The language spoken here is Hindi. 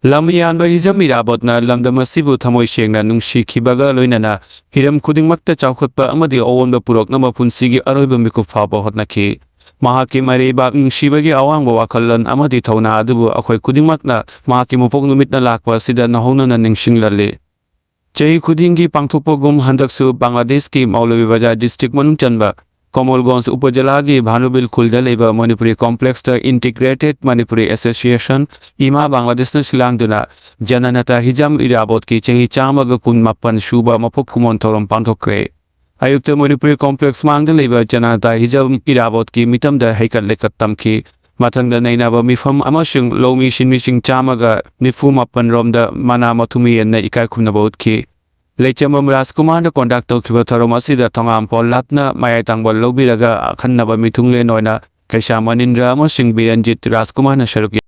ꯂꯝꯌꯥꯟꯕ ꯍꯤꯖꯝ ꯏꯔꯥꯕꯣꯠꯅ ꯂꯝꯗꯝ ꯑꯁꯤꯕꯨ ꯊꯃꯣꯏ ꯁꯦꯡꯅ ꯅꯨꯡꯁꯤꯈꯤꯕꯒ ꯂꯣꯏꯅꯅ ꯍꯤꯔꯝ ꯈꯨꯗꯤꯡꯃꯛꯇ ꯆꯥꯎꯈꯠꯄ ꯑꯃꯗꯤ ꯑꯑꯣꯟꯕ ꯄꯨꯔꯛꯅꯕ ꯄꯨꯟꯁꯤꯒꯤ ꯑꯔꯣꯏꯕ ꯃꯤꯀꯨꯞ ꯐꯥꯎꯕ ꯍꯣꯠꯅꯈꯤ꯫ ꯃꯍꯥꯛꯀꯤ ꯃꯔꯩꯕꯥꯛ ꯅꯨꯡꯁꯤꯕꯒꯤ ꯑꯋꯥꯡꯕ ꯋꯥꯈꯜꯂꯣꯟ ꯑꯃꯗꯤ ꯊꯧꯅꯥ ꯑꯗꯨꯕꯨ ꯑꯩꯈꯣꯏ ꯈꯨꯗꯤꯡꯃꯛꯅ ꯃꯍꯥꯛꯀꯤ ꯃꯄꯣꯛ ꯅꯨꯃꯤꯠꯅ ꯂꯥꯛꯄ ꯑꯁꯤꯗ ꯅꯧꯍꯧꯅꯅ ꯅꯤꯡꯁꯤꯡꯂꯜꯂꯤ꯫ ꯆꯍꯤ ꯈꯨꯗꯤꯡꯒꯤ ꯄꯥꯡꯊꯣꯛꯄꯒꯨꯝ ꯍꯟꯗꯛꯁꯨ ꯕꯪꯒ꯭ꯂꯥꯗꯦꯁꯀꯤ ꯃꯧꯂꯚꯤꯕꯥꯖꯥꯔ ꯗꯤꯁꯇ꯭ꯔꯤꯛ ꯃꯅꯨꯡ ꯆꯟꯕ ꯀꯃꯜꯒঞ্ उपजिला की भानुबिल खुलदा लेबा Manipuri complex integrated Manipuri association इमा बांग्लादेश सिलांगदुना जननता हिजम इराबोत की चही चामग कुन मप्पन सूबा मफुक खुमोन थौरम पांथोक्रे। अयुक्त मणिपुरी कॉम्प्लेक्स मांगदा लेबा जननता हिजम इराबोत की मितमदा हैकल लेकत तमखी मथंगदा नैनाबा मिफम अमसुंग लौमी सिनमिसिंग चामगा निफु मप्पन रोमदा मना मथुमी एन्ना इकाय खुमनबा उतखी। लेचमम राजकुमार कॉन्डक्ट तौखिबा थौरम असिदा थोंगाम पॉल लापना मायाय तांबल लौबिरगा अखन्नबा मिथुंगलेन ओइना कैसा मनिंद्र अमसुंग बिरंजित राजकुमार सरुक